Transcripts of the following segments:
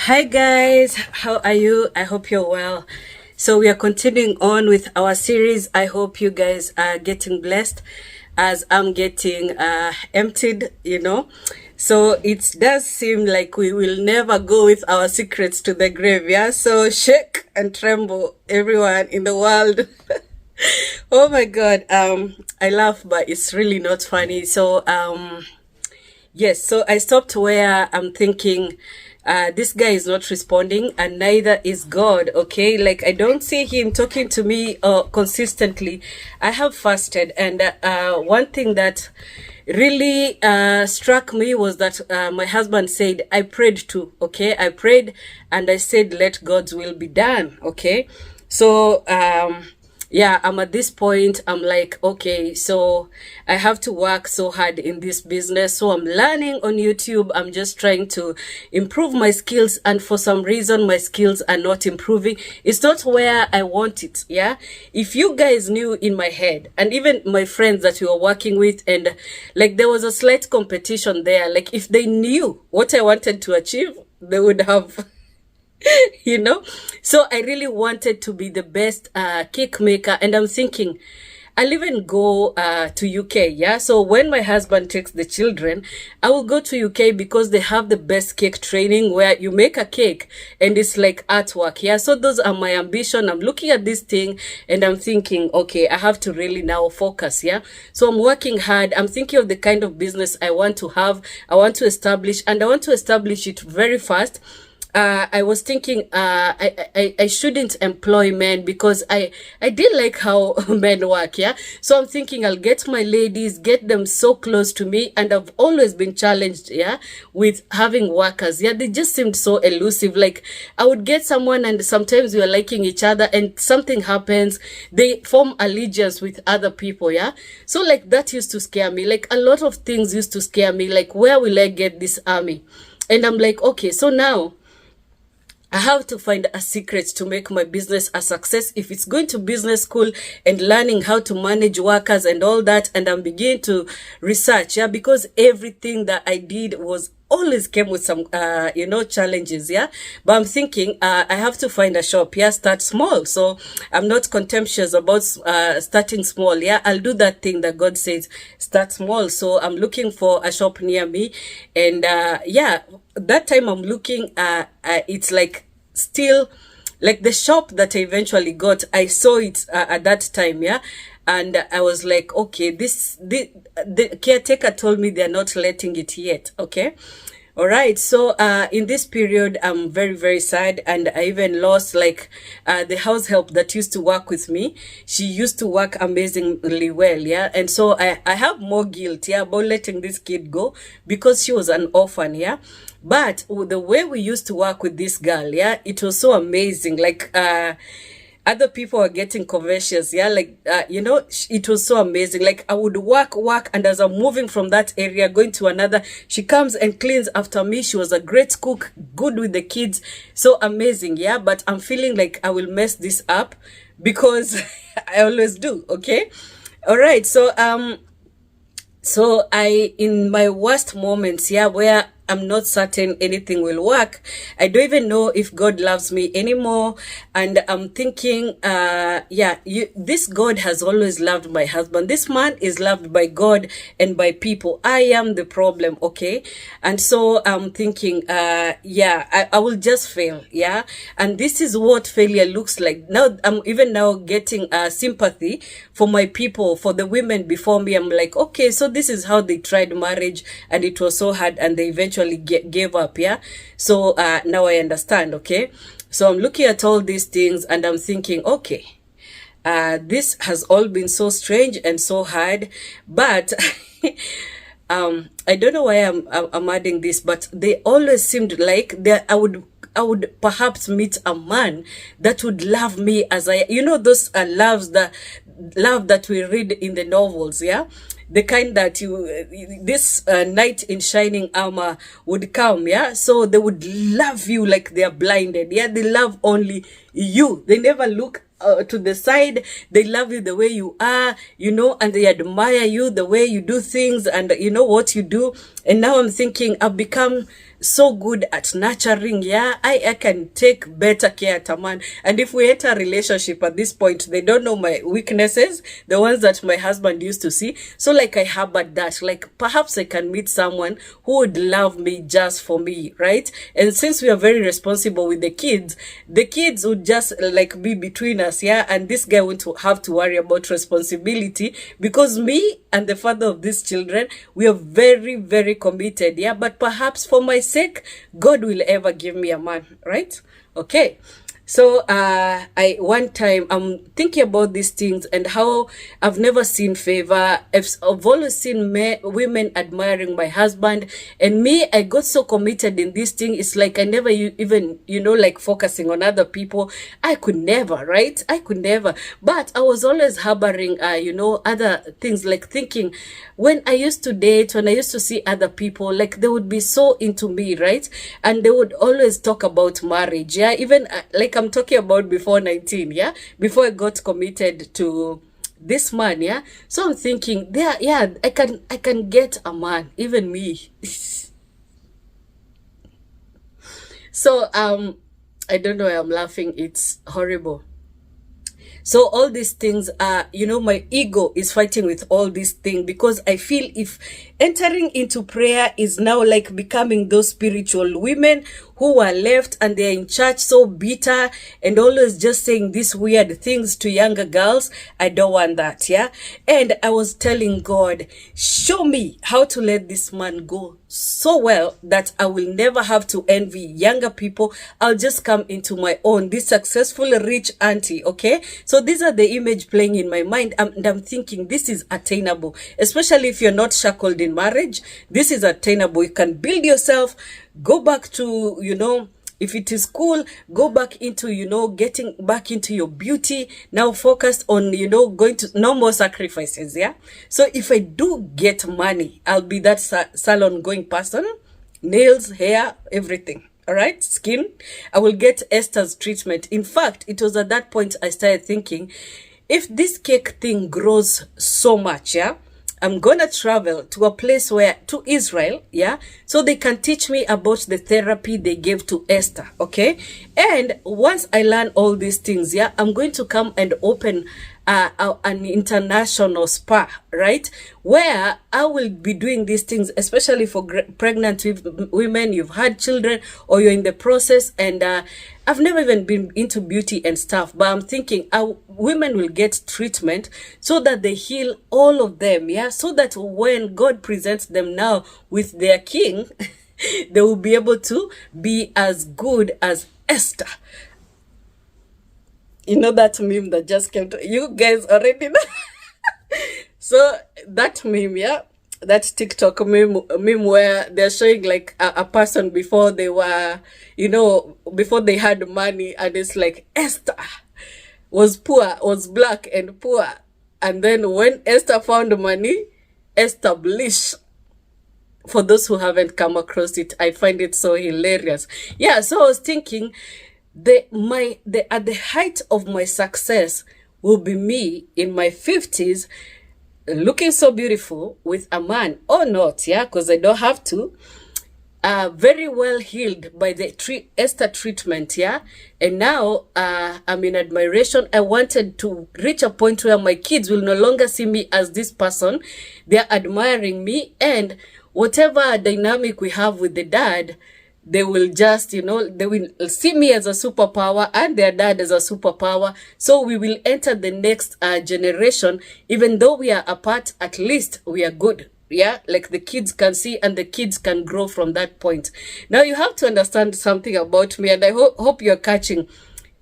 Hi guys, how are you? I hope you're well. So we are continuing on with our series. I hope you guys are getting blessed as I'm getting emptied. So it does seem like we will never go with our secrets to the grave, yeah? So shake and tremble, everyone in the world. Oh my God. I laugh, but it's really not funny. Yes, so I stopped where I'm thinking, this guy is not responding, and neither is God, okay? Like, I don't see him talking to me consistently. I have fasted, and one thing that really struck me was that my husband said, I prayed too, okay? I prayed, and I said, let God's will be done, okay? So, yeah, I'm at this point, I'm like, okay, so I have to work so hard in this business. So I'm learning on YouTube. I'm just trying to improve my skills. And for some reason, my skills are not improving. It's not where I want it. Yeah. If you guys knew in my head, and even my friends that we were working with, and like there was a slight competition there. Like if they knew what I wanted to achieve, they would have you know. So I really wanted to be the best cake maker, and I'm thinking I'll even go to UK. Yeah, so when my husband takes the children, I will go to UK because they have the best cake training where you make a cake and it's like artwork. Yeah, so those are my ambition. I'm looking at this thing and I'm thinking, okay, I have to really now focus. Yeah, so I'm working hard. I'm thinking of the kind of business I want to have, I want to establish, and I want to establish it very fast. I was thinking I shouldn't employ men because I did like how men work, yeah. So I'm thinking I'll get my ladies, get them so close to me, and I've always been challenged, yeah, with having workers. Yeah, they just seemed so elusive. Like I would get someone and sometimes we are liking each other and something happens, they form allegiance with other people, yeah. So like that used to scare me. Like a lot of things used to scare me. Like where will I get this army? And I'm like, okay, so now I have to find a secret to make my business a success. If it's going to business school and learning how to manage workers and all that, and I'm beginning to research, yeah, because everything that I did was always came with some, challenges, yeah. But I'm thinking, I have to find a shop, yeah, start small. So I'm not contemptuous about starting small, yeah. I'll do that thing that God says, start small. So I'm looking for a shop near me, and yeah, that time I'm looking, it's like still like the shop that I eventually got, I saw it at that time, yeah. And I was like, okay, the caretaker told me they're not letting it yet, okay. All right, so in this period, I'm very, very sad, and I even lost like the house help that used to work with me. She used to work amazingly well, yeah, and so I have more guilt, yeah, about letting this kid go because she was an orphan, yeah. But the way we used to work with this girl, yeah, it was so amazing. Like other people are getting conversions, yeah, like it was so amazing. Like I would work, and as I'm moving from that area going to another, she comes and cleans after me. She was a great cook, good with the kids, so amazing, yeah. But I'm feeling like I will mess this up because I always do, okay. All right, so I, in my worst moments, yeah, where I'm not certain anything will work, I don't even know if God loves me anymore. And I'm thinking, this God has always loved my husband. This man is loved by God and by people. I am the problem, okay? And so I'm thinking, I will just fail, yeah? And this is what failure looks like. Now, I'm even now getting sympathy for my people, for the women before me. I'm like, okay, so this is how they tried marriage and it was so hard and they eventually gave up, yeah. So now I understand, okay. So I'm looking at all these things and I'm thinking, okay, this has all been so strange and so hard, but I don't know why I'm adding this, but they always seemed like I would perhaps meet a man that would love me as I, those love that we read in the novels, yeah. The kind that this knight in shining armor would come, yeah. So they would love you like they are blinded, yeah. They love only you. They never look to the side. They love you the way you are, and they admire you the way you do things and what you do. And now I'm thinking I've become so good at nurturing. Yeah, I can take better care at a man. And if we enter a relationship at this point, they don't know my weaknesses, the ones that my husband used to see. So like I harbored that, like perhaps I can meet someone who would love me just for me, right? And since we are very responsible with the kids would just like be between us, yeah. And this guy won't have to worry about responsibility, because me and the father of these children, we are very, very committed, yeah. But perhaps for my sake, God will ever give me a man, right? Okay. So I one time I'm thinking about these things and how I've never seen favor. I've always seen women admiring my husband, and me, I got so committed in this thing. It's like I never even, like focusing on other people. I could never, right? I could never. But I was always harboring, other things, like thinking when I used to date, when I used to see other people, like they would be so into me, right? And they would always talk about marriage, yeah. Even like I'm talking about before 19, yeah, before I got committed to this man, yeah. So I'm thinking, yeah, I can get a man, even me. So I don't know why I'm laughing. It's horrible. So all these things are, my ego is fighting with all these things, because I feel if entering into prayer is now like becoming those spiritual women who are left and they're in church so bitter and always just saying these weird things to younger girls, I don't want that, yeah. And I was telling God, show me how to let this man go so well that I will never have to envy younger people. I'll just come into my own, this successful rich auntie, okay? So these are the image playing in my mind, and I'm thinking this is attainable, especially if you're not shackled in marriage. This is attainable. You can build yourself, go back to, if it is cool, go back into, getting back into your beauty. Now focused on, going to no more sacrifices, yeah. So if I do get money, I'll be that salon going person, nails, hair, everything. All right, skin. I will get Esther's treatment. In fact, it was at that point I started thinking, if this cake thing grows so much, yeah, I'm gonna travel to a place to Israel, yeah, so they can teach me about the therapy they gave to Esther, okay? And once I learn all these things, yeah, I'm going to come and open an international spa, right? Where I will be doing these things, especially for pregnant women, you've had children, or you're in the process, and I've never even been into beauty and stuff, but I'm thinking women will get treatment so that they heal all of them, yeah? So that when God presents them now with their king, they will be able to be as good as Esther. You know that meme that just came to you guys already know? So that meme, yeah, that TikTok meme where they're showing like a person before they were, before they had money, and it's like Esther was poor, was black and poor, and then when Esther found money, Esther blish. For those who haven't come across it, I find it so hilarious. Yeah, so I was thinking, at the height of my success will be me in my 50s, looking so beautiful with a man, or not, yeah, because I don't have to, very well healed by the Esther treatment, yeah. And now I'm in admiration. I wanted to reach a point where my kids will no longer see me as this person. They're admiring me, and whatever dynamic we have with the dad, they will just, they will see me as a superpower and their dad as a superpower. So we will enter the next generation. Even though we are apart, at least we are good. Yeah, like the kids can see and the kids can grow from that point. Now you have to understand something about me, and I hope you're catching.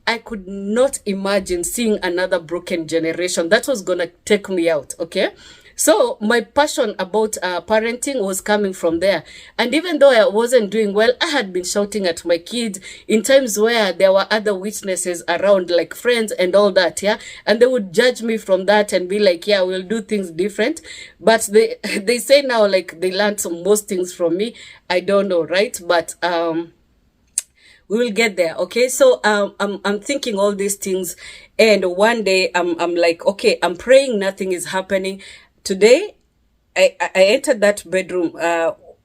I could not imagine seeing another broken generation. That was going to take me out, okay? So my passion about parenting was coming from there. And even though I wasn't doing well, I had been shouting at my kids in times where there were other witnesses around, like friends and all that, yeah? And they would judge me from that and be like, yeah, we'll do things different. But they say now, like, they learned most things from me. I don't know, right? But we will get there, okay? So I'm thinking all these things, and one day I'm like, okay, I'm praying, nothing is happening. Today, I entered that bedroom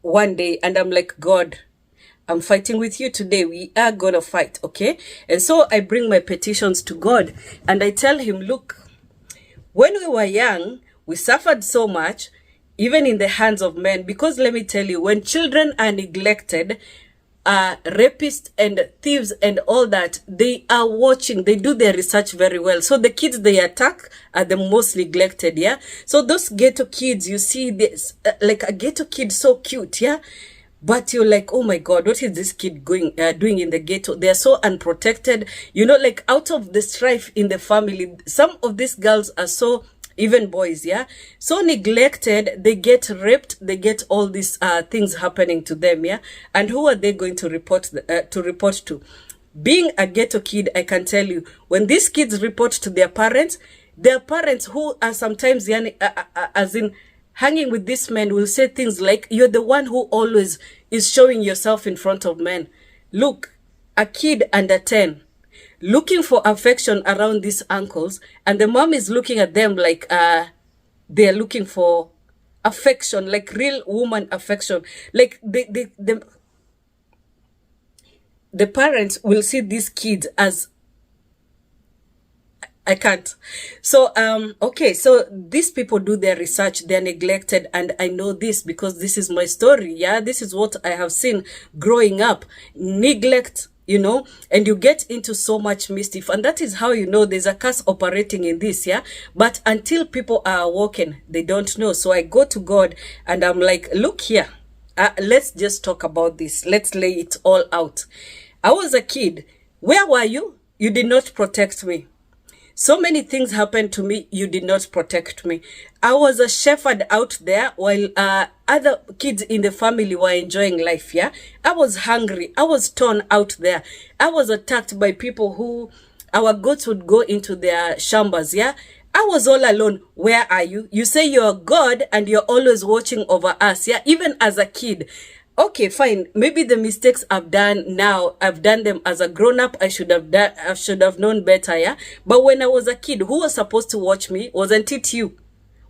one day, and I'm like, God, I'm fighting with you today. We are gonna fight, okay? And so I bring my petitions to God and I tell him, look, when we were young, we suffered so much, even in the hands of men, because let me tell you, when children are neglected, rapists and thieves and all that, they are watching, they do their research very well. So the kids they attack are the most neglected, yeah? So those ghetto kids, you see this, like a ghetto kid so cute, yeah? But you're like, oh my God, what is this kid doing in the ghetto? They are so unprotected. You know, like out of the strife in the family, some of these girls are so, even boys, yeah, so neglected, they get raped, they get all these things happening to them, yeah. And who are they going to report to? Being a ghetto kid, I can tell you, when these kids report to their parents who are sometimes as in hanging with this man will say things like, you're the one who always is showing yourself in front of men. Look, a kid under 10 looking for affection around these uncles, and the mom is looking at them like they're looking for affection, like real woman affection. Like the parents will see these kids as, I can't. So, okay, so these people do their research, they're neglected, and I know this because this is my story, yeah? This is what I have seen growing up. Neglect, you know, and you get into so much mischief, and that is how you know there's a curse operating in this, yeah? But until people are awoken, they don't know. So I go to God, and I'm like, look here, let's just talk about this. Let's lay it all out. I was a kid. Where were you? You did not protect me. So many things happened to me. You did not protect me. I was a shepherd out there while other kids in the family were enjoying life, yeah? I was hungry. I was torn out there. I was attacked by people who, our goats would go into their shambas, yeah? I was all alone. Where are you? You say you're God and you're always watching over us, yeah? Even as a kid. Okay, fine. Maybe the mistakes I've done now, I've done them as a grown-up. I should have known better, yeah? But when I was a kid, who was supposed to watch me? Wasn't it you?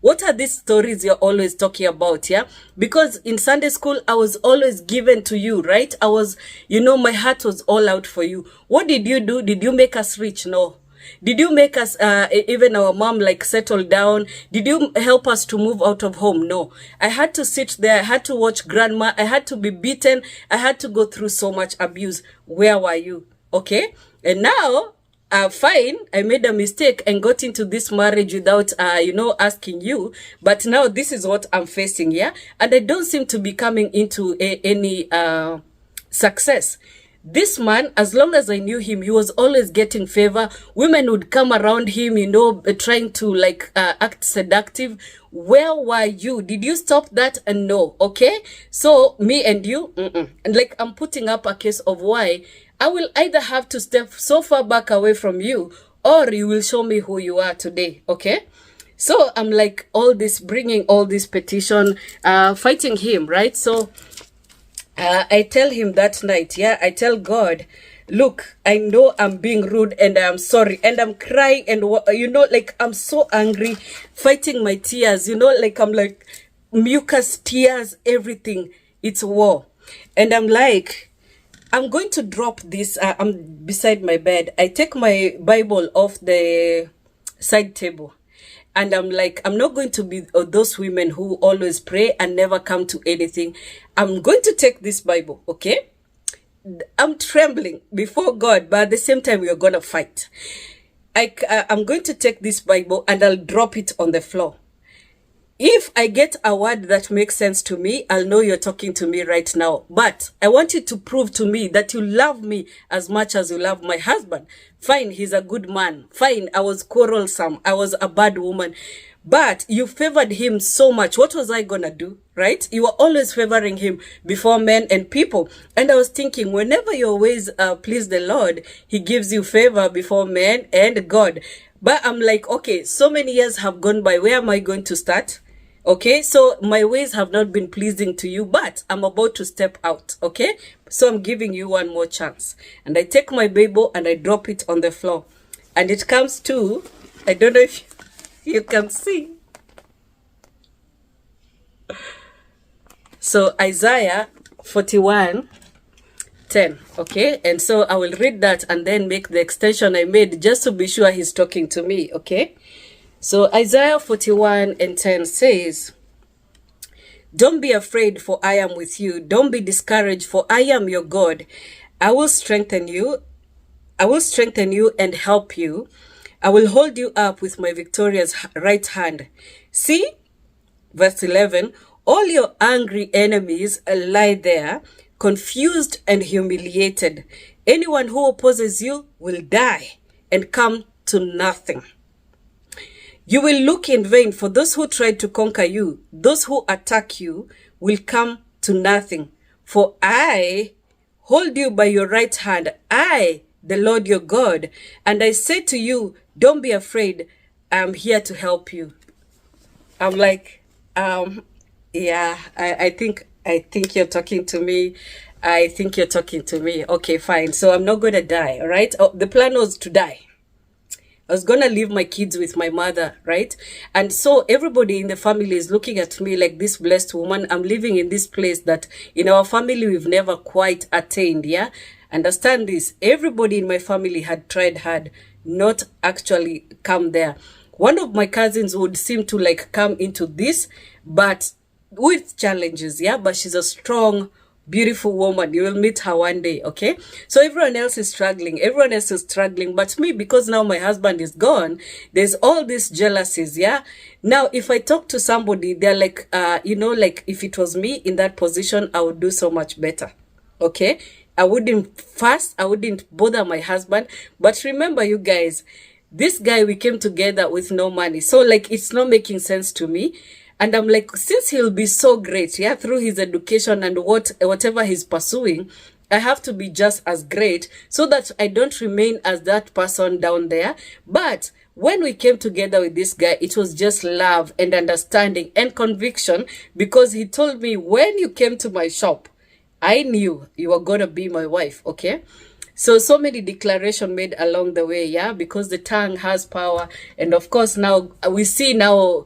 What are these stories you're always talking about, yeah? Because in Sunday school, I was always given to you, right? I was, you know, my heart was all out for you. What did you do? Did you make us rich? No. Did you make us, even our mom, like settle down? Did you help us to move out of home? No. I had to sit there. I had to watch grandma. I had to be beaten. I had to go through so much abuse. Where were you? Okay. And now, fine, I made a mistake and got into this marriage without, you know, asking you. But now this is what I'm facing, yeah? And I don't seem to be coming into any success. This man, as long as I knew him, he was always getting favor. Women would come around him, you know, trying to like act seductive. Where were you? Did you stop that? And no, okay? So me and you, and like I'm putting up a case of why I will either have to step so far back away from you, or you will show me who you are today, okay? So I'm like bringing all this petition, fighting him, right? So I tell him that night, yeah, I tell God, look, I know I'm being rude and I'm sorry and I'm crying and, you know, like I'm so angry, fighting my tears, you know, like I'm like mucus, tears, everything. It's war. And I'm like, I'm going to drop this. I'm beside my bed. I take my Bible off the side table. And I'm like, I'm not going to be those women who always pray and never come to anything. I'm going to take this Bible, okay? I'm trembling before God, but at the same time, we're going to fight. I'm going to take this Bible and I'll drop it on the floor. If I get a word that makes sense to me, I'll know you're talking to me right now. But I want you to prove to me that you love me as much as you love my husband. Fine, he's a good man. Fine, I was quarrelsome. I was a bad woman. But you favored him so much. What was I gonna do, right? You were always favoring him before men and people. And I was thinking, whenever your ways please the Lord, he gives you favor before men and God. But I'm like, okay, so many years have gone by. Where am I going to start? Okay, so my ways have not been pleasing to you, but I'm about to step out, okay? So I'm giving you one more chance. And I take my Bible and I drop it on the floor. And it comes to, I don't know if you can see. So Isaiah 41, 10. Okay, and so I will read that and then make the extension I made just to be sure he's talking to me. Okay, so Isaiah 41 and 10 says, "Don't be afraid, for I am with you. Don't be discouraged, for I am your God. I will strengthen you. I will strengthen you and help you. I will hold you up with my victorious right hand. See," verse 11, "all your angry enemies lie there, confused and humiliated. Anyone who opposes you will die and come to nothing. You will look in vain for those who try to conquer you. Those who attack you will come to nothing. For I hold you by your right hand, I, the Lord your God. And I say to you, don't be afraid. I am here to help you." I'm like, yeah, I think you're talking to me. I think you're talking to me. Okay, fine. So I'm not going to die, all right? Oh, the plan was to die. I was going to leave my kids with my mother, right? And so everybody in the family is looking at me like this blessed woman. I'm living in this place that in our family we've never quite attained, yeah? Understand this. Everybody in my family had tried hard, not actually come there. One of my cousins would seem to like come into this, but with challenges, yeah? But she's a strong, beautiful woman. You will meet her one day, okay? So everyone else is struggling. Everyone else is struggling. But me, because now my husband is gone, there's all these jealousies, yeah? Now, if I talk to somebody, they're like, like if it was me in that position, I would do so much better, okay? I wouldn't bother my husband. But remember, you guys, this guy, we came together with no money. So, like, it's not making sense to me. And I'm like, since he'll be so great, yeah, through his education and whatever he's pursuing, I have to be just as great so that I don't remain as that person down there. But when we came together with this guy, it was just love and understanding and conviction, because he told me, when you came to my shop, I knew you were going to be my wife, okay? So many declarations made along the way, yeah, because the tongue has power. And of course, now we see now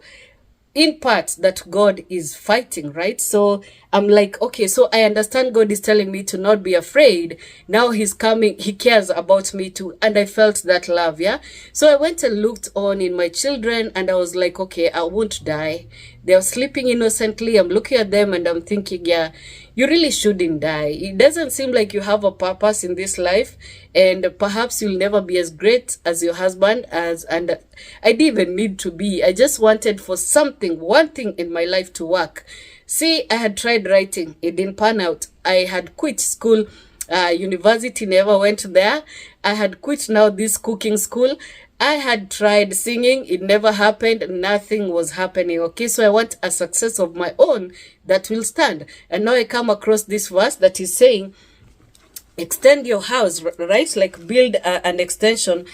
in part that God is fighting, right? So I'm like, okay, so I understand God is telling me to not be afraid. Now he's coming, he cares about me too. And I felt that love, yeah? So I went and looked on in my children and I was like, okay, I won't die. They're sleeping innocently. I'm looking at them and I'm thinking, yeah, you really shouldn't die. It doesn't seem like you have a purpose in this life, and perhaps you'll never be as great as your husband, and I didn't even need to be. I just wanted for something, one thing in my life to work. See, I had tried writing. It didn't pan out. I had quit school. University, never went there. I had quit now this cooking school. I had tried singing. It never happened. Nothing was happening. Okay, so I want a success of my own that will stand. And now I come across this verse that is saying, extend your house, right? Like build an extension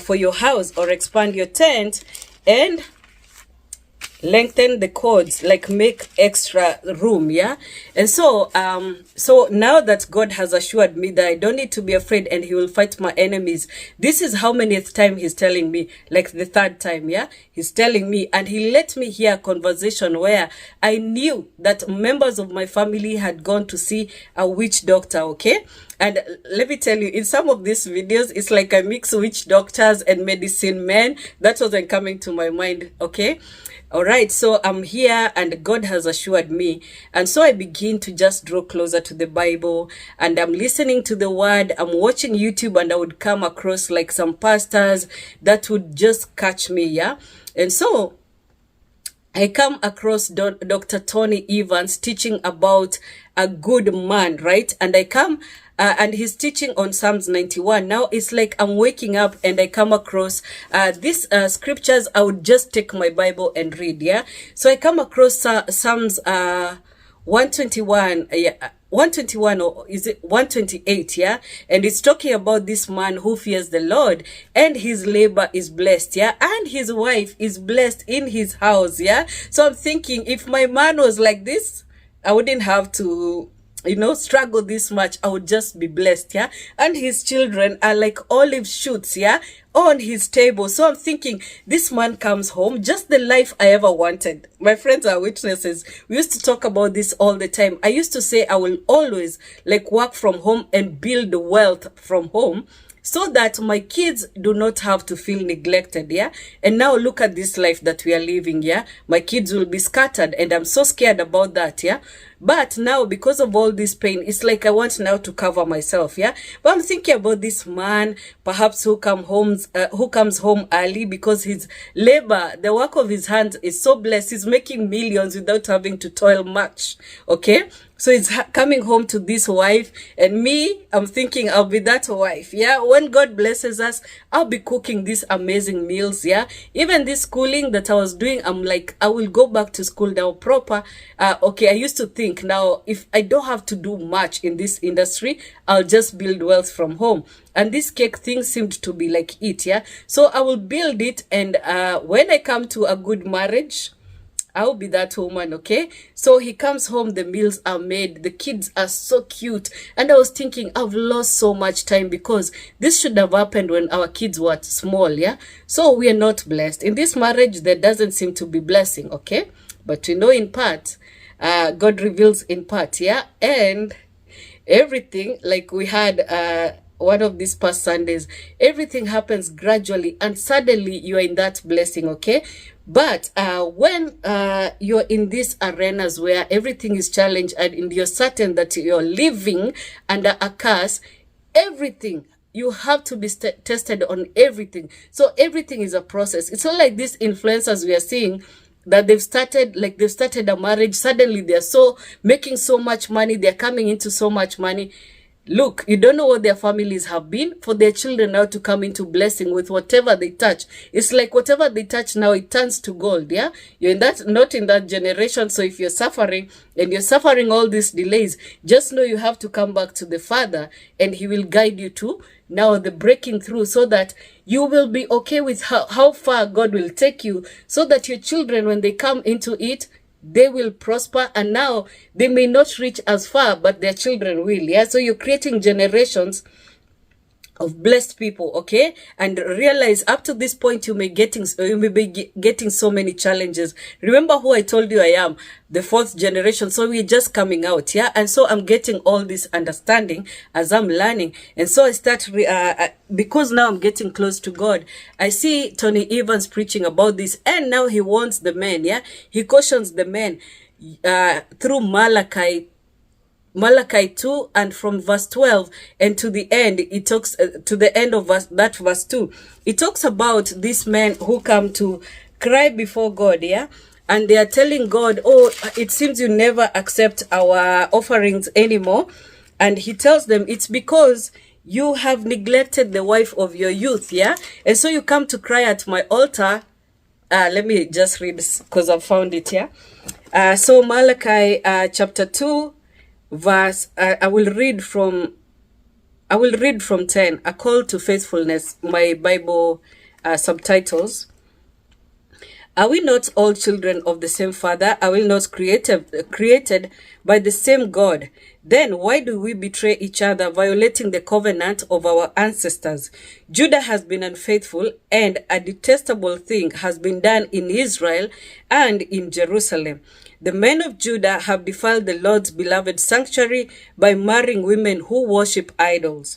for your house, or expand your tent and lengthen the cords, like make extra room, yeah? And so so now that God has assured me that I don't need to be afraid and he will fight my enemies, this is how many time he's telling me, like the third time, yeah? He's telling me, and he let me hear a conversation where I knew that members of my family had gone to see a witch doctor, okay? And let me tell you, in some of these videos, it's like I mix witch doctors and medicine men. That wasn't coming to my mind, okay? All right, so I'm here and God has assured me. And so I begin to just draw closer to the Bible, and I'm listening to the word. I'm watching YouTube, and I would come across like some pastors that would just catch me, yeah? And so I come across Dr. Tony Evans teaching about a good man, right? And I come and he's teaching on Psalms 91. Now it's like I'm waking up and I come across these scriptures. I would just take my Bible and read, yeah? So I come across Psalms 121, 121, or is it 128, yeah? And it's talking about this man who fears the Lord, and his labor is blessed, yeah? And his wife is blessed in his house, yeah? So I'm thinking, if my man was like this, I wouldn't have to struggle this much, I would just be blessed, yeah. And his children are like olive shoots, yeah, on his table. So I'm thinking, this man comes home, just the life I ever wanted. My friends are witnesses. We used to talk about this all the time. I used to say I will always like work from home and build wealth from home, so that my kids do not have to feel neglected, yeah. And now look at this life that we are living, yeah. My kids will be scattered, and I'm so scared about that, yeah. But now, because of all this pain, it's like I want now to cover myself, yeah. But I'm thinking about this man, perhaps who comes home early, because his labor, the work of his hands is so blessed. He's making millions without having to toil much, okay. So he's coming home to this wife, and me, I'm thinking I'll be that wife, yeah. When God blesses us, I'll be cooking these amazing meals, yeah. Even this schooling that I was doing, I'm like, I will go back to school now proper. Okay, I used to think, now if I don't have to do much in this industry, I'll just build wealth from home. And this cake thing seemed to be like it, yeah. So I will build it, and when I come to a good marriage, I'll be that woman, okay? So he comes home, the meals are made, the kids are so cute. And I was thinking, I've lost so much time, because this should have happened when our kids were small, yeah? So we are not blessed. In this marriage, there doesn't seem to be blessing, okay? But we know in part, God reveals in part, yeah? And everything, like we had one of these past Sundays, everything happens gradually, and suddenly you are in that blessing, okay? But when you're in these arenas where everything is challenged, and you're certain that you're living under a curse, everything, you have to be tested on everything. So everything is a process. It's not like these influencers we are seeing, that they've started a marriage, suddenly they're so making so much money, they're coming into so much money. Look, you don't know what their families have been for their children now to come into blessing with whatever they touch. It's like whatever they touch now, it turns to gold, yeah? You're not in that generation. So if you're suffering, and you're suffering all these delays, just know you have to come back to the Father, and he will guide you to now the breaking through, so that you will be okay with how far God will take you, so that your children, when they come into it, they will prosper. And now they may not reach as far, but their children will, yeah. So you're creating generations of blessed people, okay? And realize up to this point you may be getting so many challenges. Remember who I told you I am, the fourth generation. So we're just coming out, yeah. And so I'm getting all this understanding as I'm learning. And so I start because now I'm getting close to God. I see Tony Evans preaching about this, and now he warns the men, yeah. He cautions the men through Malachi 2, and from verse 12 and to the end, it talks to the end of verse 2. It talks about these men who come to cry before God, yeah? And they are telling God, oh, it seems you never accept our offerings anymore. And he tells them, it's because you have neglected the wife of your youth, yeah? And so you come to cry at my altar. Let me just read this, because I found it here. So Malachi chapter 2, verse, I will read from 10, a call to faithfulness, my Bible subtitles. Are we not all children of the same Father? Are we not created by the same God? Then why do we betray each other, violating the covenant of our ancestors? Judah has been unfaithful, and a detestable thing has been done in Israel and in Jerusalem. The men of Judah have defiled the Lord's beloved sanctuary by marrying women who worship idols.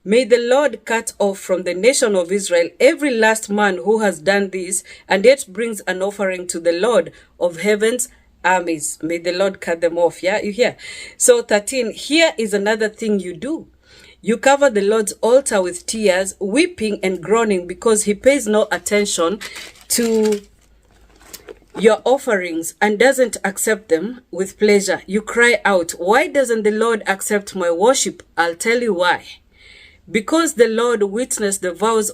May the Lord cut off from the nation of Israel every last man who has done this and yet brings an offering to the Lord of heaven's armies. May the Lord cut them off. Yeah, you hear? So 13, here is another thing you do. You cover the Lord's altar with tears, weeping and groaning, because he pays no attention to your offerings and doesn't accept them with pleasure. You cry out, why doesn't the Lord accept my worship? I'll tell you why. Because the Lord witnessed the vows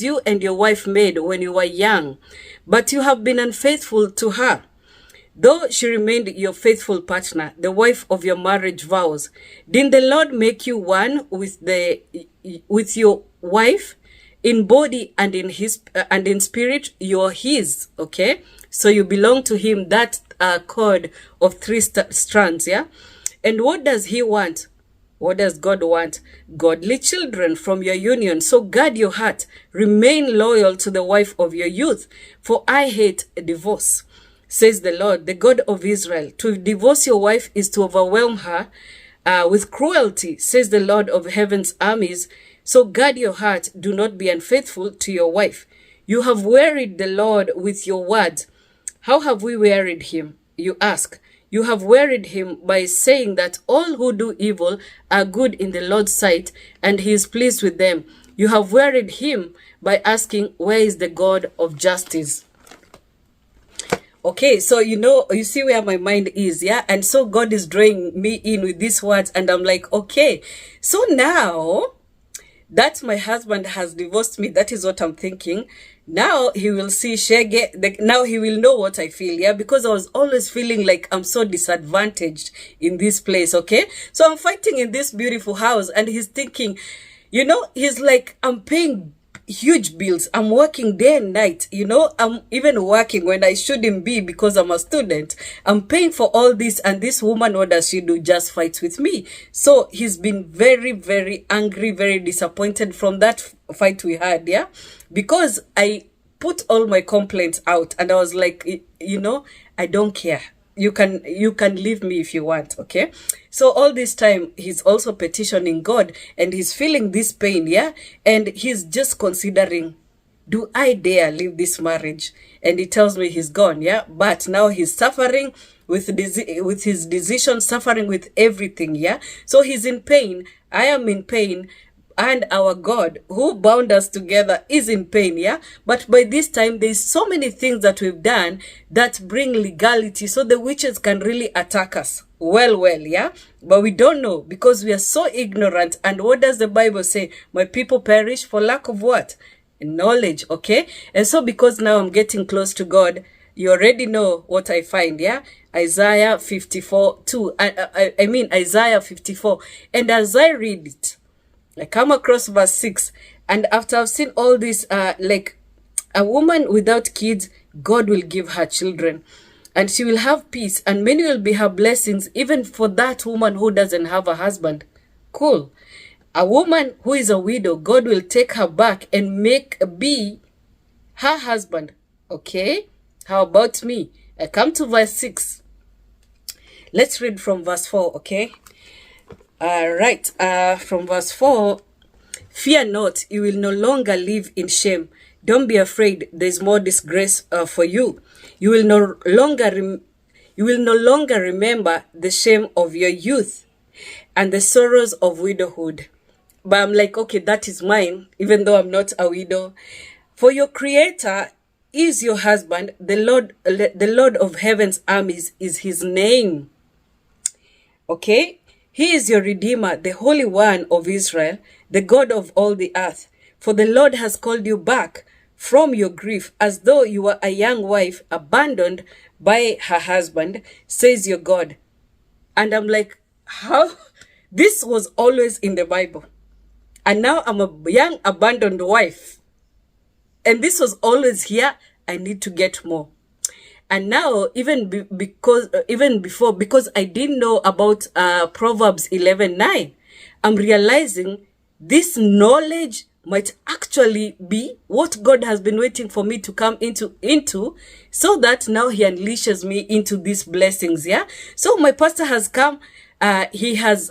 you and your wife made when you were young, but you have been unfaithful to her. Though she remained your faithful partner, the wife of your marriage vows, didn't the Lord make you one with your wife? In body and in spirit, you're his, okay? So you belong to him, that cord of three strands, yeah? And what does he want? What does God want? Godly children from your union. So guard your heart. Remain loyal to the wife of your youth. For I hate divorce, says the Lord, the God of Israel. To divorce your wife is to overwhelm her with cruelty, says the Lord of heaven's armies. So guard your heart. Do not be unfaithful to your wife. You have wearied the Lord with your words. How have we wearied him? You ask. You have wearied him by saying that all who do evil are good in the Lord's sight, and he is pleased with them. You have wearied him by asking, where is the God of justice? Okay, so you see where my mind is, yeah? And so God is drawing me in with these words, and I'm like, okay, so now that my husband has divorced me, that is what I'm thinking. Now he will see Shege. Now he will know what I feel, yeah? Because I was always feeling like I'm so disadvantaged in this place, okay? So I'm fighting in this beautiful house, and he's thinking, he's like, I'm paying huge bills. I'm working day and night. I'm even working when I shouldn't be because I'm a student. I'm paying for all this, and this woman, what does she do? Just fights with me. So he's been very, very angry, very disappointed from that fight we had, yeah? Because I put all my complaints out, and I was like, I don't care. You can leave me if you want, okay? So all this time, he's also petitioning God, and he's feeling this pain, yeah? And he's just considering, do I dare leave this marriage? And he tells me he's gone, yeah? But now he's suffering with his decision, suffering with everything, yeah? So he's in pain. I am in pain. And our God, who bound us together, is in pain, yeah? But by this time, there's so many things that we've done that bring legality, so the witches can really attack us. Well, yeah? But we don't know, because we are so ignorant. And what does the Bible say? My people perish for lack of what? Knowledge, okay? And so because now I'm getting close to God, you already know what I find, yeah? Isaiah 54:2. I mean Isaiah 54. And as I read it, I come across verse 6, and after I've seen all this, like a woman without kids, God will give her children, and she will have peace, and many will be her blessings, even for that woman who doesn't have a husband. Cool. A woman who is a widow, God will take her back and be her husband. Okay? How about me? I come to verse 6. Let's read from verse 4, okay? Right, from verse 4, fear not, you will no longer live in shame. Don't be afraid, there's more disgrace for you. You will no longer remember the shame of your youth and the sorrows of widowhood. But I'm like, okay, that is mine, even though I'm not a widow. For your Creator is your husband, the Lord of heaven's armies is his name. Okay? He is your Redeemer, the Holy One of Israel, the God of all the earth. For the Lord has called you back from your grief, as though you were a young wife abandoned by her husband, says your God. And I'm like, how? This was always in the Bible. And now I'm a young abandoned wife. And this was always here. I need to get more. And now, because I didn't know about Proverbs 11:9, I'm realizing this knowledge might actually be what God has been waiting for me to come into, so that now he unleashes me into these blessings, yeah? So my pastor has come, he has,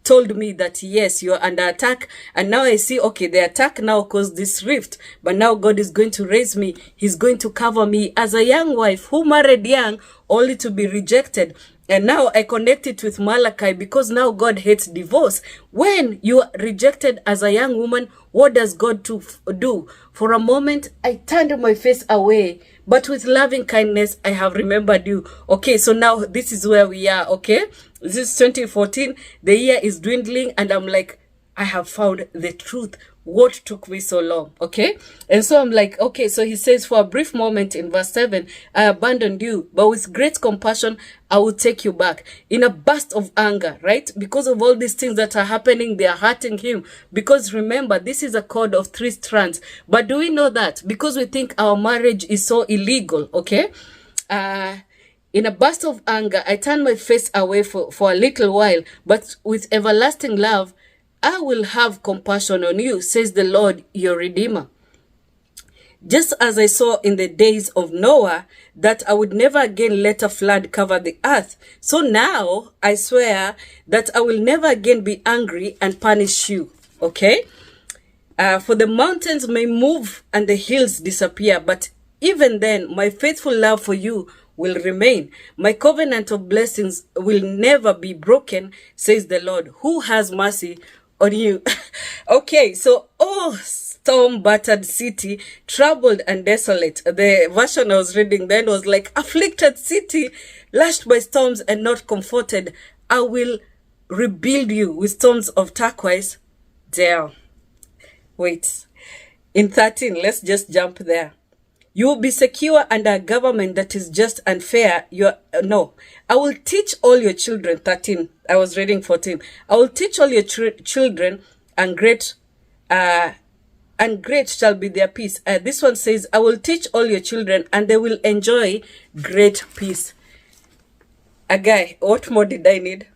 told me that, yes, you're under attack. And now I see, okay, the attack now caused this rift. But now God is going to raise me. He's going to cover me as a young wife who married young only to be rejected. And now I connect it with Malachi, because now God hates divorce. When you are rejected as a young woman, what does God do? For a moment, I turned my face away, but with loving kindness, I have remembered you. Okay, so now this is where we are, okay? This is 2014. The year is dwindling, and I'm like, I have found the truth. What took me so long, okay? And so I'm like, okay, so he says, for a brief moment in verse 7, I abandoned you, but with great compassion, I will take you back. In a burst of anger, right? Because of all these things that are happening, they are hurting him. Because remember, this is a cord of 3 strands. But do we know that? Because we think our marriage is so illegal, okay? In a burst of anger, I turned my face away for a little while, but with everlasting love, I will have compassion on you, says the Lord, your Redeemer. Just as I saw in the days of Noah, that I would never again let a flood cover the earth, so now I swear that I will never again be angry and punish you. Okay? For the mountains may move and the hills disappear, but even then, my faithful love for you will remain. My covenant of blessings will never be broken, says the Lord, who has mercy on you. Okay, so, oh, storm-battered city, troubled and desolate. The version I was reading then was like, afflicted city, lashed by storms and not comforted. I will rebuild you with stones of turquoise. There. Wait. In 13, let's just jump there. You will be secure under a government that is just and fair. No. I will teach all your children. 13. I was reading 14. I will teach all your children, and great shall be their peace. This one says, I will teach all your children, and they will enjoy great peace. A guy, what more did I need?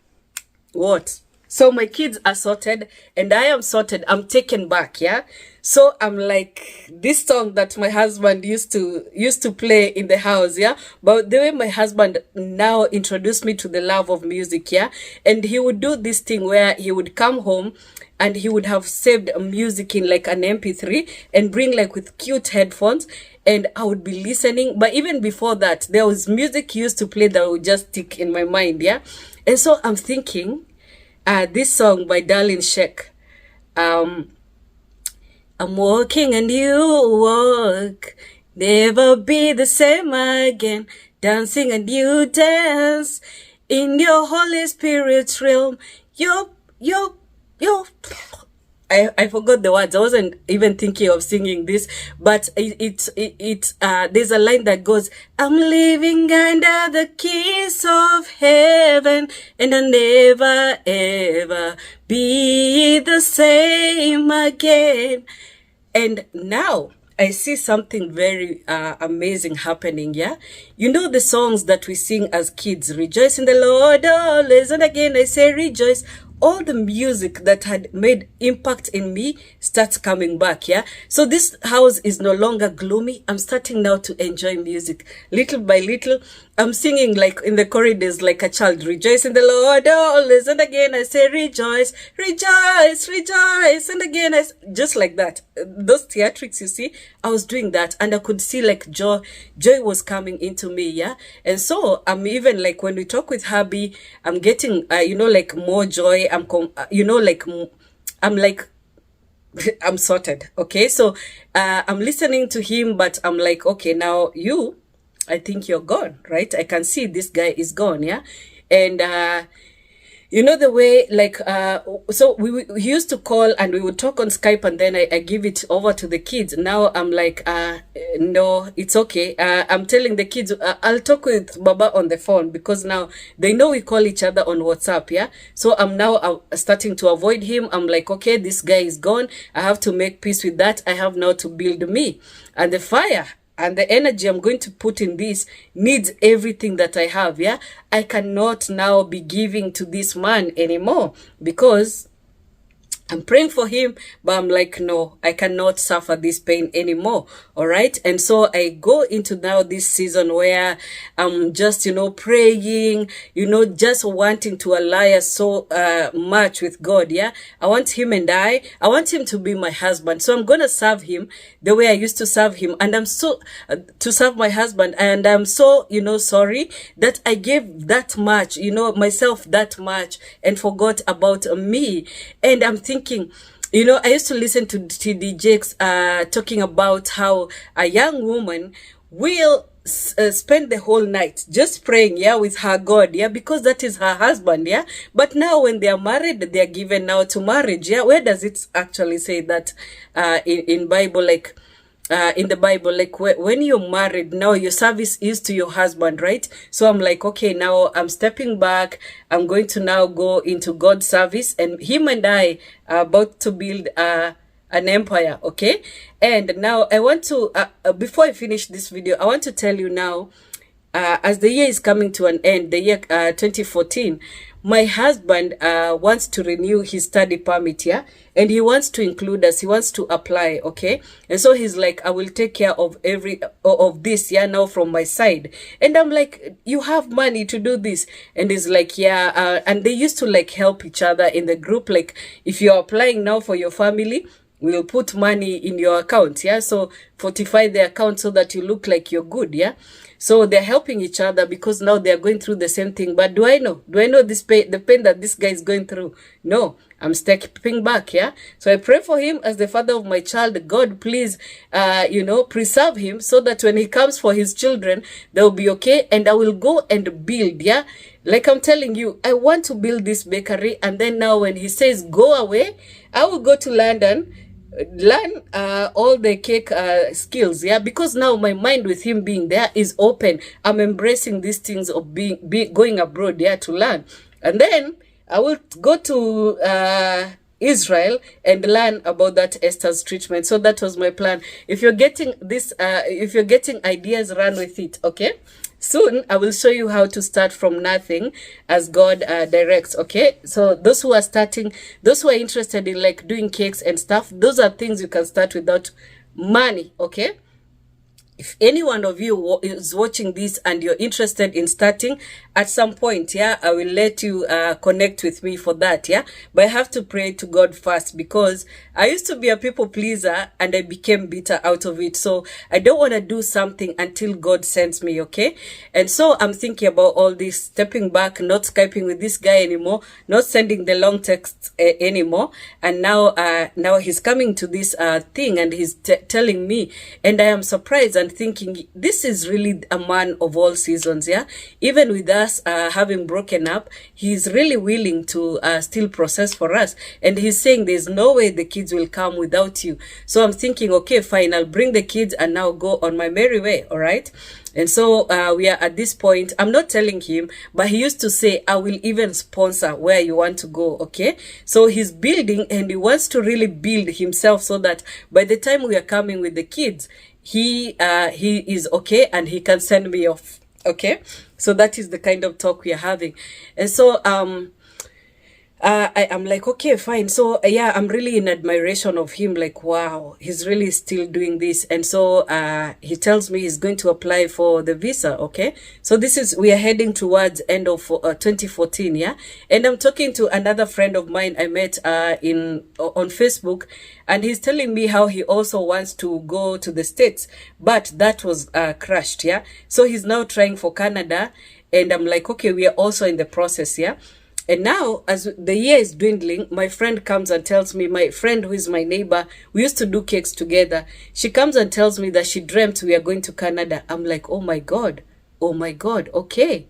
What? So my kids are sorted and I am sorted. I'm taken back, yeah? So I'm like, this song that my husband used to play in the house, yeah? But the way my husband now introduced me to the love of music, yeah? And he would do this thing where he would come home and he would have saved music in like an MP3 and bring like with cute headphones, and I would be listening. But even before that, there was music he used to play that would just stick in my mind, yeah? And so I'm thinking, this song by Darlene Sheik, I'm walking and you walk, never be the same again, dancing and you dance, in your Holy Spirit's realm, I forgot the words. I wasn't even thinking of singing this, but there's a line that goes, I'm living under the keys of heaven, and I'll never ever be the same again. And now I see something very amazing happening, yeah? You know the songs that we sing as kids, rejoice in the Lord always, and again I say rejoice. All the music that had made impact in me starts coming back, yeah? So this house is no longer gloomy. I'm starting now to enjoy music. Little by little, I'm singing like in the corridors like a child. Rejoice in the Lord always. And again, I say rejoice, rejoice, rejoice. And again, just like that. Those theatrics, you see, I was doing that. And I could see like joy was coming into me, yeah? And so I'm even like when we talk with hubby, I'm getting, like more joy. I'm like, I'm sorted. Okay. So, I'm listening to him, but I'm like, okay, now I think you're gone, right? I can see this guy is gone. Yeah. And, you know, the way, like, so he used to call and we would talk on Skype, and then I give it over to the kids. Now I'm like, no, it's okay. I'm telling the kids, I'll talk with Baba on the phone, because now they know we call each other on WhatsApp, yeah? So I'm now starting to avoid him. I'm like, okay, this guy is gone. I have to make peace with that. I have now to build me. And the fire and the energy I'm going to put in this needs everything that I have, yeah? I cannot now be giving to this man anymore, because I'm praying for him, but I'm like, no, I cannot suffer this pain anymore. All right. And so I go into now this season where I'm just, praying, just wanting to ally so much with God. Yeah. I want him I want him to be my husband. So I'm going to serve him the way I used to serve him. And I'm so, to serve my husband. And I'm so, sorry that I gave that much, myself that much, and forgot about me. And I'm thinking, I used to listen to TD Jakes talking about how a young woman will spend the whole night just praying, yeah, with her God, yeah, because that is her husband, yeah. But now when they are married, they are given now to marriage, yeah. Where does it actually say that in Bible, like, in the Bible, like when you're married, now your service is to your husband, right? So I'm like, okay, now I'm stepping back. I'm going to now go into God's service, and him and I are about to build an empire, okay? And now I want to, before I finish this video, I want to tell you now, as the year is coming to an end, the year 2014, my husband wants to renew his study permit, yeah, and he wants to include us. He wants to apply, okay, and so he's like, I will take care of every of this, yeah, now from my side. And I'm like, you have money to do this? And he's like, yeah, and they used to like help each other in the group, like if you're applying now for your family, we'll put money in your account, yeah, so fortify the account so that you look like you're good, yeah. So they're helping each other because now they're going through the same thing. But do I know this pain, the pain that this guy is going through? No, I'm stepping back, yeah. So I pray for him as the father of my child. God, please, preserve him so that when he comes for his children, they'll be okay. And I will go and build, yeah. Like I'm telling you, I want to build this bakery. And then now when he says go away, I will go to London, learn all the cake skills, yeah, because now my mind with him being there is open. I'm embracing these things of going abroad, yeah, to learn. And then I will go to Israel and learn about that Esther's treatment. So that was my plan. If you're getting this, if you're getting ideas, run with it, okay? Soon, I will show you how to start from nothing as God directs, okay? So those who are starting, those who are interested in like doing cakes and stuff, those are things you can start without money, okay? If any one of you is watching this and you're interested in starting at some point, yeah, I will let you connect with me for that, yeah. But I have to pray to God first because I used to be a people pleaser and I became bitter out of it. So I don't want to do something until God sends me, okay? And so I'm thinking about all this, stepping back, not Skyping with this guy anymore, not sending the long texts anymore. And now he's coming to this thing and he's telling me, and I am surprised and thinking, this is really a man of all seasons, yeah. Even with us having broken up, he's really willing to still process for us, and he's saying there's no way the kids will come without you. So I'm thinking, okay, fine, I'll bring the kids and now go on my merry way, all right? And so we are at this point. I'm not telling him, but he used to say, I will even sponsor where you want to go, okay? So he's building and he wants to really build himself so that by the time we are coming with the kids, he is okay and he can send me off, okay? So that is the kind of talk we are having. And so I'm like, okay, fine. So yeah, I'm really in admiration of him. Like, wow, he's really still doing this. And so he tells me he's going to apply for the visa. Okay, so we are heading towards end of 2014. Yeah, and I'm talking to another friend of mine I met on Facebook, and he's telling me how he also wants to go to the States, but that was crushed. Yeah, so he's now trying for Canada, and I'm like, okay, we are also in the process. Yeah. And now, as the year is dwindling, my friend comes and tells me, my friend who is my neighbor, we used to do cakes together. She comes and tells me that she dreamt we are going to Canada. I'm like, oh my God, okay.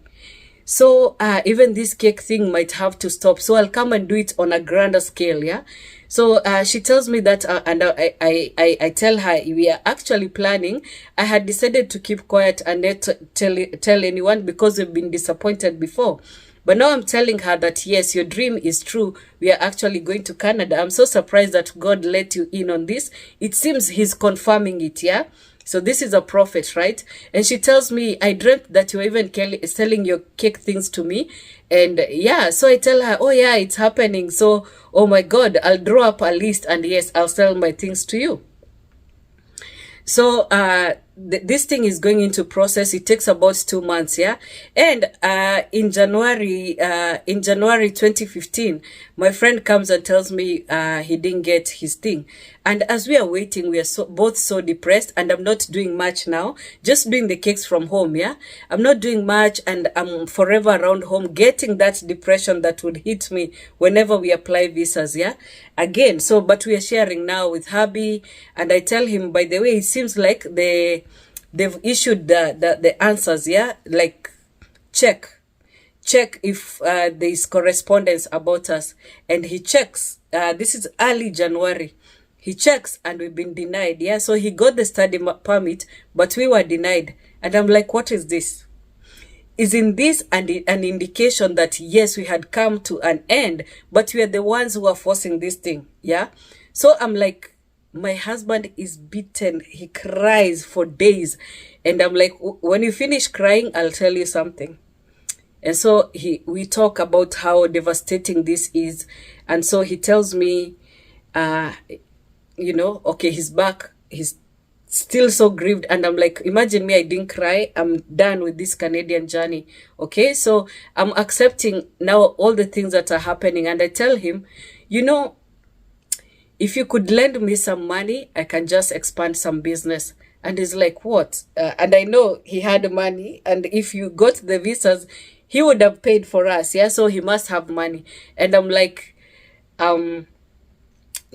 So even this cake thing might have to stop. So I'll come and do it on a grander scale, yeah? So she tells me that, and I tell her we are actually planning. I had decided to keep quiet and not tell anyone because we've been disappointed before. But now I'm telling her that, yes, your dream is true. We are actually going to Canada. I'm so surprised that God let you in on this. It seems he's confirming it, yeah? So this is a prophet, right? And she tells me, I dreamt that you were even selling your cake things to me. And yeah, so I tell her, oh yeah, it's happening. So, oh my God, I'll draw up a list and yes, I'll sell my things to you. So this thing is going into process. It takes about 2 months, yeah. And in January 2015, my friend comes and tells me he didn't get his thing. And as we are waiting, we are both so depressed, and I'm not doing much now, just doing the cakes from home, yeah. I'm not doing much, and I'm forever around home, getting that depression that would hit me whenever we apply visas, yeah. Again, so, but we are sharing now with hubby, and I tell him, by the way, it seems like they've issued the answers, yeah, like check if there is correspondence about us. And he checks, this is early January, he checks and we've been denied, yeah. So he got the study permit, but we were denied. And I'm like, what is this? Isn't this an indication that yes, we had come to an end, but we are the ones who are forcing this thing, yeah? So I'm like, my husband is beaten. He cries for days. And I'm like, when you finish crying, I'll tell you something. And so we talk about how devastating this is. And so he tells me, okay, he's back. He's still so grieved. And I'm like, imagine me, I didn't cry. I'm done with this Canadian journey. Okay, so I'm accepting now all the things that are happening. And I tell him, if you could lend me some money, I can just expand some business. And he's like, what? And I know he had money. And if you got the visas, he would have paid for us. Yeah, so he must have money. And I'm like,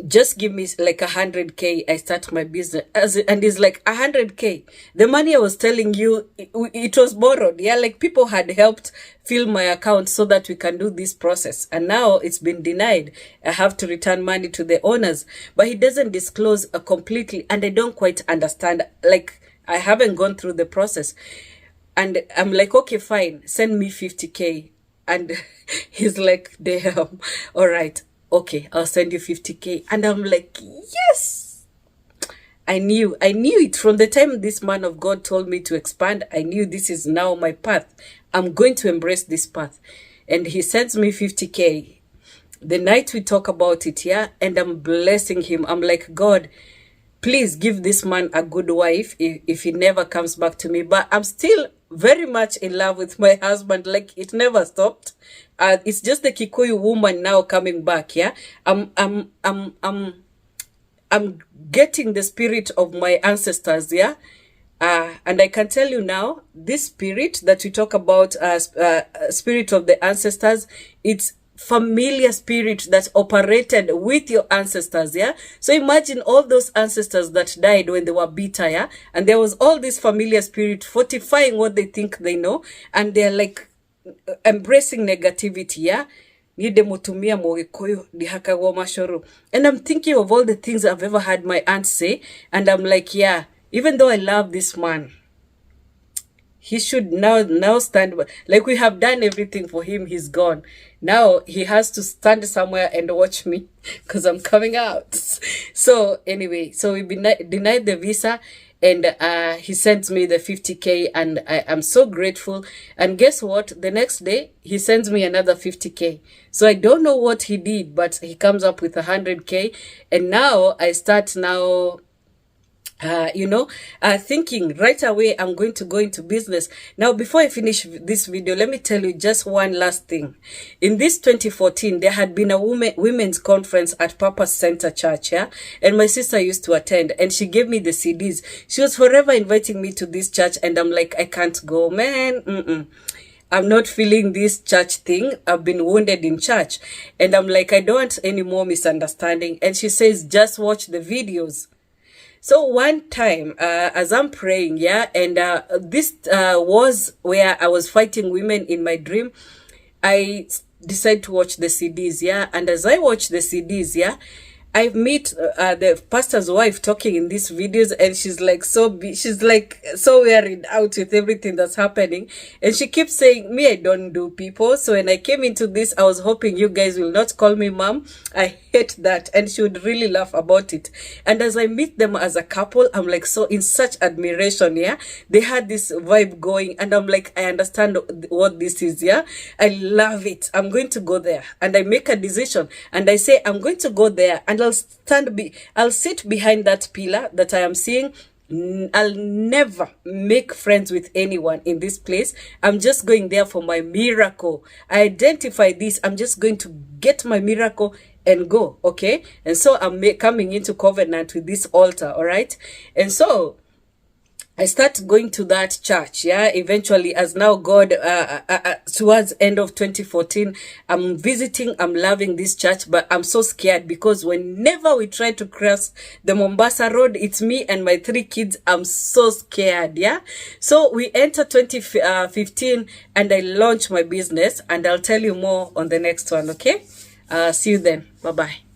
just give me like 100K, I start my business. And it's like 100K. The money I was telling you, it was borrowed. Yeah, like people had helped fill my account so that we can do this process. And now it's been denied. I have to return money to the owners. But he doesn't disclose completely. And I don't quite understand. Like, I haven't gone through the process. And I'm like, okay, fine. Send me 50K. And he's like, damn. All right. Okay, I'll send you 50K. And I'm like, yes. I knew it from the time this man of God told me to expand. I knew this is now my path. I'm going to embrace this path. And he sends me 50K. The night we talk about it, yeah, and I'm blessing him. I'm like, God, please give this man a good wife if he never comes back to me. But I'm still very much in love with my husband. Like, it never stopped. It's just the Kikuyu woman now coming back. Yeah, I'm getting the spirit of my ancestors. Yeah, and I can tell you now, this spirit that we talk about, spirit of the ancestors, it's familiar spirit that operated with your ancestors. Yeah, so imagine all those ancestors that died when they were bitter. Yeah, and there was all this familiar spirit fortifying what they think they know, and they're like embracing negativity. Yeah, and I'm thinking of all the things I've ever had my aunt say, and I'm like, yeah, even though I love this man, he should now stand. Like, we have done everything for him. He's gone. Now he has to stand somewhere and watch me because I'm coming out. So anyway, so we denied the visa, and he sends me the 50K, and I'm so grateful. And guess what? The next day, he sends me another 50K. So I don't know what he did, but he comes up with 100K. And now I start now... thinking right away, I'm going to go into business. Now, before I finish this video, let me tell you just one last thing. In this 2014, there had been a women's conference at Purpose Center Church, yeah? And my sister used to attend, and she gave me the CDs. She was forever inviting me to this church, and I'm like, I can't go, man. I'm not feeling this church thing. I've been wounded in church. And I'm like, I don't want any more misunderstanding. And she says, just watch the videos. So one time, as I'm praying, yeah, and this was where I was fighting women in my dream, I decided to watch the CDs, yeah, and as I watch the CDs, yeah, I meet the pastor's wife talking in these videos, and she's like so worried out with everything that's happening, and she keeps saying, me, I don't do people. So when I came into this, I was hoping you guys will not call me mom. I hate that. And she would really laugh about it. And as I meet them as a couple, I'm like so in such admiration. Yeah, they had this vibe going, and I'm like, I understand what this is. Yeah, I love it. I'm going to go there. And I make a decision, and I say, I'm going to go there, and I'll sit behind that pillar that I am seeing. I'll never make friends with anyone in this place. I'm just going there for my miracle. I identify this. I'm just going to get my miracle and go. Okay. And so I'm coming into covenant with this altar. All right. And so I start going to that church, yeah, eventually, as now God, towards end of 2014, I'm visiting, I'm loving this church, but I'm so scared because whenever we try to cross the Mombasa Road, it's me and my 3 kids. I'm so scared, yeah. So we enter 2015 and I launch my business, and I'll tell you more on the next one, okay? See you then. Bye-bye.